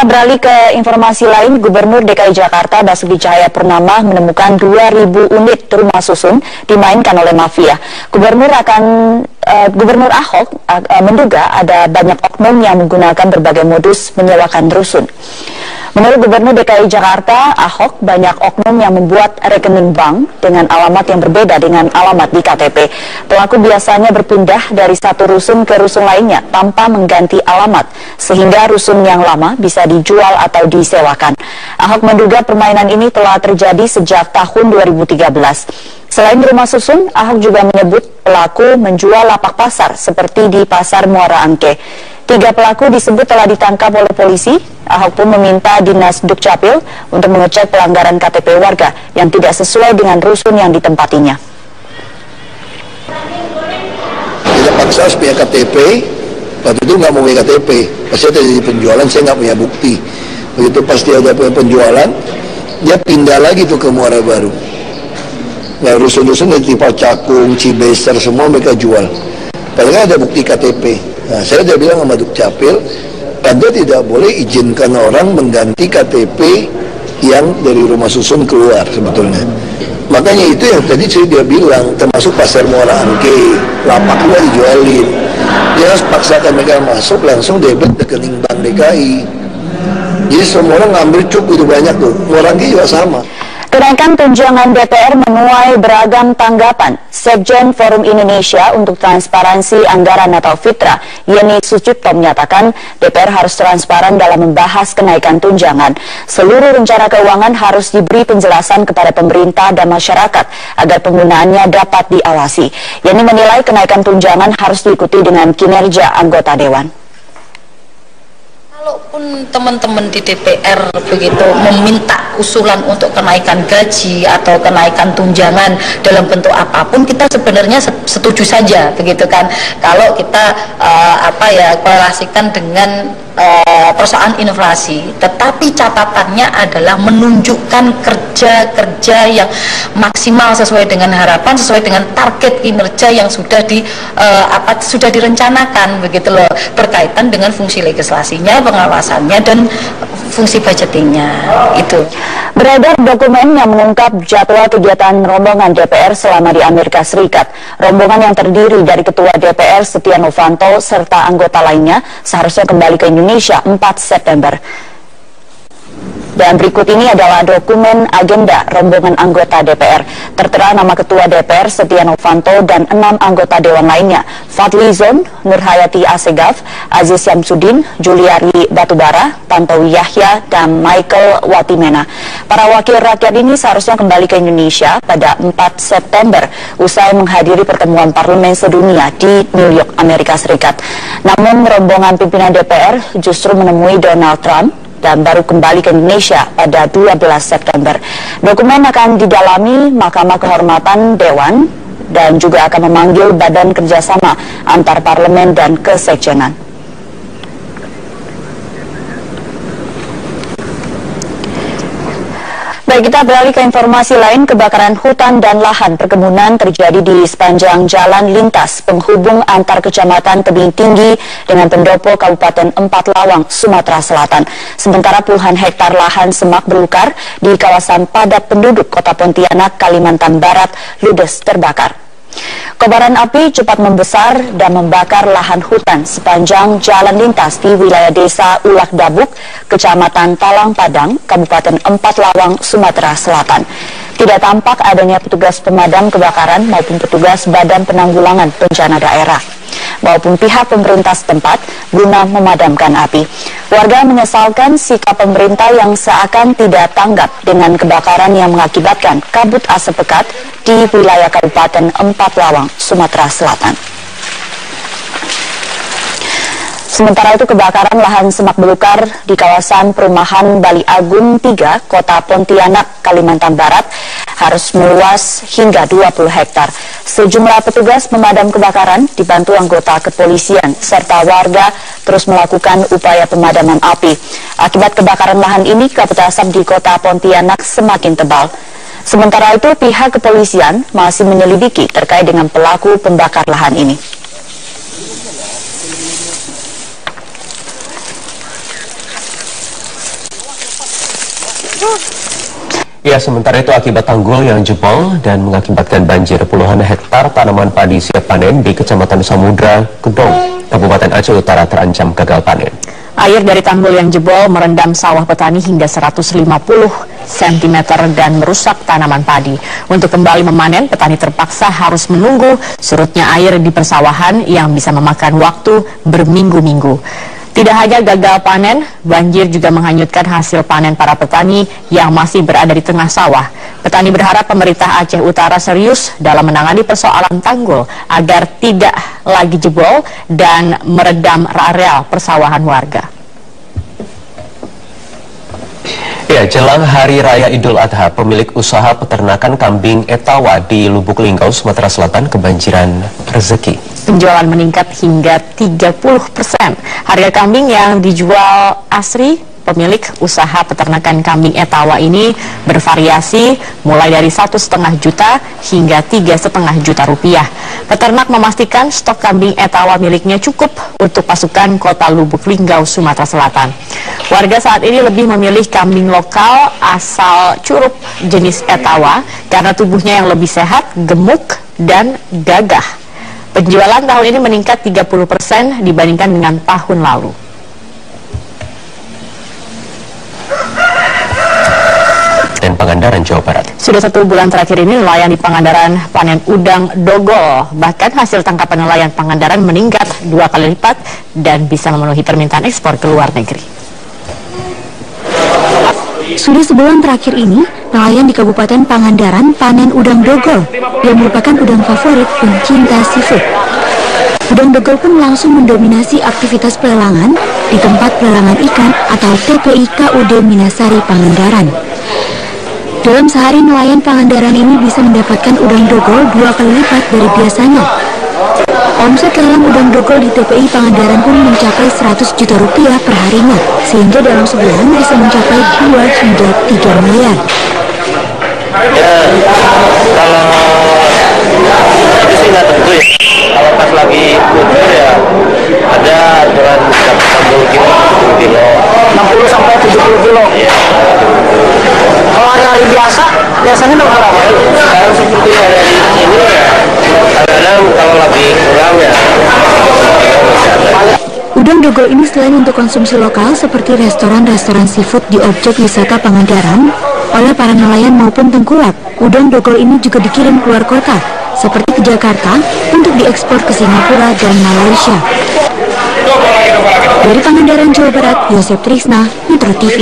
Kita beralih ke informasi lain. Gubernur DKI Jakarta Basuki Cahayapurnama menemukan 2.000 unit rumah susun dimainkan oleh mafia. Gubernur Ahok menduga ada banyak oknum yang menggunakan berbagai modus menyewakan rusun. Menurut Gubernur DKI Jakarta, Ahok, banyak oknum yang membuat rekening bank dengan alamat yang berbeda dengan alamat di KTP. Pelaku biasanya berpindah dari satu rusun ke rusun lainnya tanpa mengganti alamat, sehingga rusun yang lama bisa dijual atau disewakan. Ahok menduga permainan ini telah terjadi sejak tahun 2013. Selain rumah susun, Ahok juga menyebut pelaku menjual lapak pasar seperti di Pasar Muara Angke. 3 pelaku disebut telah ditangkap oleh polisi. Ahok pun meminta Dinas Dukcapil untuk mengecek pelanggaran KTP warga yang tidak sesuai dengan rusun yang ditempatinya. Kita paksa harus punya KTP, waktu itu nggak mau punya KTP, pasti terjadi penjualan, saya nggak punya bukti. Begitu pasti ada penjualan, dia pindah lagi tuh ke Muara Baru. Nah, rusun-rusun dari Cakung, Cibeser, semua mereka jual. Padahal ada bukti KTP. Nah, saya udah bilang sama Dukcapil, Anda tidak boleh izinkan orang mengganti KTP yang dari rumah susun keluar sebetulnya. Makanya itu yang tadi dia bilang, termasuk Pasar Muara Angke, lapaknya dijualin. Dia harus paksakan mereka masuk, langsung debit rekening Bank DKI. Jadi semua orang ngambil cukup itu banyak tuh. Muara Angke juga sama. Kenaikan tunjangan DPR menuai beragam tanggapan. Sekjen Forum Indonesia untuk Transparansi Anggaran atau FITRA, Yeni Sucipto menyatakan DPR harus transparan dalam membahas kenaikan tunjangan. Seluruh rencana keuangan harus diberi penjelasan kepada pemerintah dan masyarakat agar penggunaannya dapat diawasi. Yeni menilai kenaikan tunjangan harus diikuti dengan kinerja anggota Dewan. Kalaupun teman-teman di DPR begitu meminta usulan untuk kenaikan gaji atau kenaikan tunjangan dalam bentuk apapun, kita sebenarnya setuju saja begitu kan. Kalau kita korelasikan dengan persoalan inflasi, tetapi catatannya adalah menunjukkan kerja-kerja yang maksimal sesuai dengan harapan, sesuai dengan target kinerja yang sudah direncanakan begitu loh, berkaitan dengan fungsi legislasinya, pengawasannya dan fungsi budgetingnya itu. Beredar dokumen yang mengungkap jadwal kegiatan rombongan DPR selama di Amerika Serikat. Rombongan yang terdiri dari Ketua DPR Setia Novanto serta anggota lainnya seharusnya kembali ke Indonesia 4 September. Dan berikut ini adalah dokumen agenda rombongan anggota DPR. Tertera nama Ketua DPR Setia Novanto dan 6 anggota Dewan lainnya, Fadli Zon, Nurhayati Assegaf, Aziz Syamsuddin, Juliari Batubara, Tantowi Yahya, dan Michael Watimena. Para wakil rakyat ini seharusnya kembali ke Indonesia pada 4 September usai menghadiri pertemuan parlemen sedunia di New York, Amerika Serikat. Namun rombongan pimpinan DPR justru menemui Donald Trump dan baru kembali ke Indonesia pada 12 September. Dokumen akan didalami Mahkamah Kehormatan Dewan dan juga akan memanggil Badan Kerjasama antar Parlemen dan Kesekjenan. Baik, kita beralih ke informasi lain. Kebakaran hutan dan lahan perkebunan terjadi di sepanjang jalan lintas penghubung antar kecamatan Tebing Tinggi dengan Pendopo, Kabupaten Empat Lawang, Sumatera Selatan. Sementara puluhan hektar lahan semak belukar di kawasan padat penduduk Kota Pontianak, Kalimantan Barat, ludes terbakar. Kobaran api cepat membesar dan membakar lahan hutan sepanjang jalan lintas di wilayah desa Ulak Dabuk, Kecamatan Talang Padang, Kabupaten Empat Lawang, Sumatera Selatan. Tidak tampak adanya petugas pemadam kebakaran maupun petugas Badan Penanggulangan Bencana Daerah maupun pihak pemerintah setempat guna memadamkan api. Warga menyesalkan sikap pemerintah yang seakan tidak tanggap dengan kebakaran yang mengakibatkan kabut asap pekat di wilayah Kabupaten Empat Lawang, Sumatera Selatan. Sementara itu kebakaran lahan semak belukar di kawasan perumahan Bali Agung 3, Kota Pontianak, Kalimantan Barat harus meluas hingga 20 hektar. Sejumlah petugas pemadam kebakaran dibantu anggota kepolisian serta warga terus melakukan upaya pemadaman api. Akibat kebakaran lahan ini, kabut asap di Kota Pontianak semakin tebal. Sementara itu pihak kepolisian masih menyelidiki terkait dengan pelaku pembakar lahan ini. Ya, sementara itu akibat tanggul yang jebol dan mengakibatkan banjir, puluhan hektar tanaman padi siap panen di Kecamatan Samudra, Kedong, Kabupaten Aceh Utara terancam gagal panen. Air dari tanggul yang jebol merendam sawah petani hingga 150 cm dan merusak tanaman padi. Untuk kembali memanen, petani terpaksa harus menunggu surutnya air di persawahan yang bisa memakan waktu berminggu-minggu. Tidak hanya gagal panen, banjir juga menghanyutkan hasil panen para petani yang masih berada di tengah sawah. Petani berharap pemerintah Aceh Utara serius dalam menangani persoalan tanggul agar tidak lagi jebol dan meredam areal persawahan warga. Ya, jelang Hari Raya Idul Adha, pemilik usaha peternakan kambing Etawa di Lubuk Linggau, Sumatera Selatan kebanjiran rezeki. Penjualan meningkat hingga 30%. Harga kambing yang dijual asri pemilik usaha peternakan kambing Etawa ini bervariasi mulai dari 1,5 juta hingga 3,5 juta rupiah. Peternak memastikan stok kambing Etawa miliknya cukup untuk pasukan kota Lubuk Linggau, Sumatera Selatan. Warga saat ini lebih memilih kambing lokal asal Curup jenis Etawa karena tubuhnya yang lebih sehat, gemuk, dan gagah. Penjualan tahun ini meningkat 30% dibandingkan dengan tahun lalu. Dan Pangandaran, Jawa Barat. Sudah 1 bulan terakhir ini nelayan di Pangandaran panen udang dogol. Bahkan hasil tangkapan nelayan Pangandaran meningkat 2 kali lipat dan bisa memenuhi permintaan ekspor ke luar negeri. Sudah sebulan terakhir ini, nelayan di Kabupaten Pangandaran panen udang dogol yang merupakan udang favorit pencinta seafood. Udang dogol pun langsung mendominasi aktivitas pelelangan di tempat pelelangan ikan atau TPI KUD Minasari Pangandaran. Dalam sehari nelayan Pangandaran ini bisa mendapatkan udang dogol 2 kali lipat dari biasanya. Omset lelang udang dogol di TPI Pangandaran pun mencapai 100 juta rupiah per harinya, sehingga dalam sebulan bisa mencapai 2 hingga 3 miliar. Ya, kalau itu sih nggak tentu ya. Kalau pas lagi kubur ya ada aturan 60 kilo, 70 kilo. 60 sampai 70 kilo. Iya. Kalau hari-hari biasa, biasanya dapat berapa? Sekarang seperti hari ini ya, kadang-kadang kalau lagi kurang ya. Udang dogol ini selain untuk konsumsi lokal seperti restoran-restoran seafood di objek wisata Pangandaran, oleh para nelayan maupun tengkulak, udang dogol ini juga dikirim keluar kota, seperti ke Jakarta untuk diekspor ke Singapura dan Malaysia. Dari Pangandaran, Jawa Barat, Yosep Trisna, Metro TV.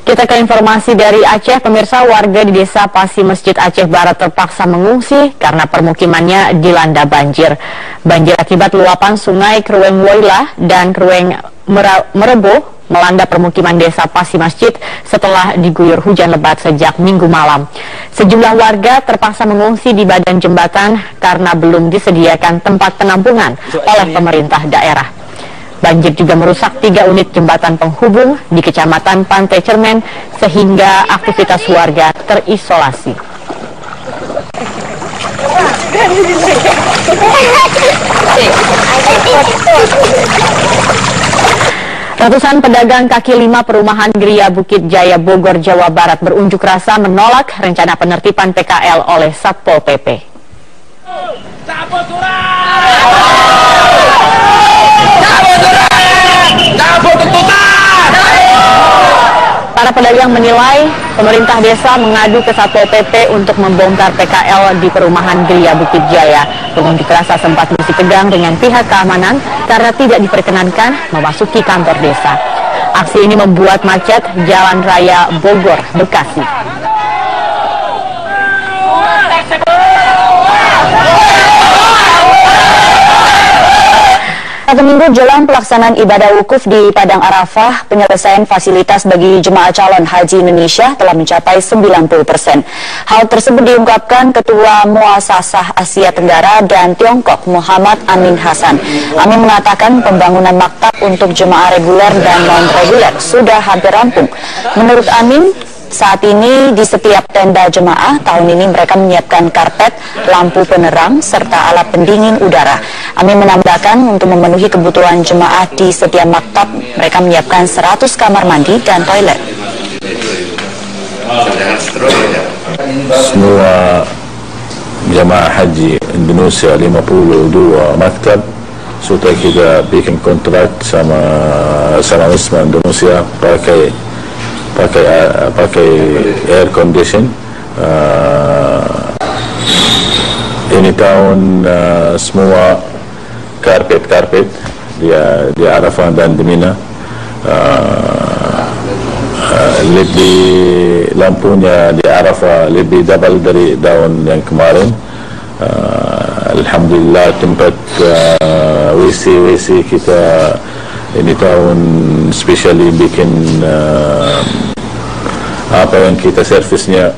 Kita ke informasi dari Aceh, pemirsa. Warga di desa Pasi Masjid Aceh Barat terpaksa mengungsi karena permukimannya dilanda banjir. Banjir akibat luapan sungai Krueng Woilah dan Krueng Merebo melanda permukiman desa Pasi Masjid setelah diguyur hujan lebat sejak Minggu malam. Sejumlah warga terpaksa mengungsi di badan jembatan karena belum disediakan tempat penampungan oleh pemerintah daerah. Banjir juga merusak 3 unit jembatan penghubung di Kecamatan Pantai Cermen sehingga aktivitas warga terisolasi. Ratusan pedagang kaki lima perumahan Gria Bukit Jaya Bogor, Jawa Barat berunjuk rasa menolak rencana penertiban PKL oleh Satpol PP. Para pedagang menilai pemerintah desa mengadu ke Satpol PP untuk membongkar PKL di perumahan Gria Bukit Jaya. Pengunjuk rasa sempat bersih tegang dengan pihak keamanan karena tidak diperkenankan memasuki kantor desa. Aksi ini membuat macet Jalan Raya Bogor, Bekasi. Satu minggu jelang pelaksanaan ibadah wukuf di Padang Arafah, penyelesaian fasilitas bagi jemaah calon haji Indonesia telah mencapai 90%. Hal tersebut diungkapkan Ketua Muasasah Asia Tenggara dan Tiongkok, Muhammad Amin Hasan. Amin mengatakan pembangunan maktab untuk jemaah reguler dan non-reguler sudah hampir rampung. Menurut Amin, saat ini di setiap tenda jemaah tahun ini mereka menyiapkan karpet, lampu penerang, serta alat pendingin udara. Amin menambahkan untuk memenuhi kebutuhan jemaah di setiap maktab mereka menyiapkan 100 kamar mandi dan toilet. Semua jamaah haji Indonesia 52 maktab sudah kita bikin kontrak sama Wisma Indonesia pakai air condition. Ini tahun semua karpet di Arafah dan di Mina. Lebih lampunya di Arafah lebih double dari tahun yang kemarin. Alhamdulillah tempat WC kita ini tahun specially bikin apa yang kita servisnya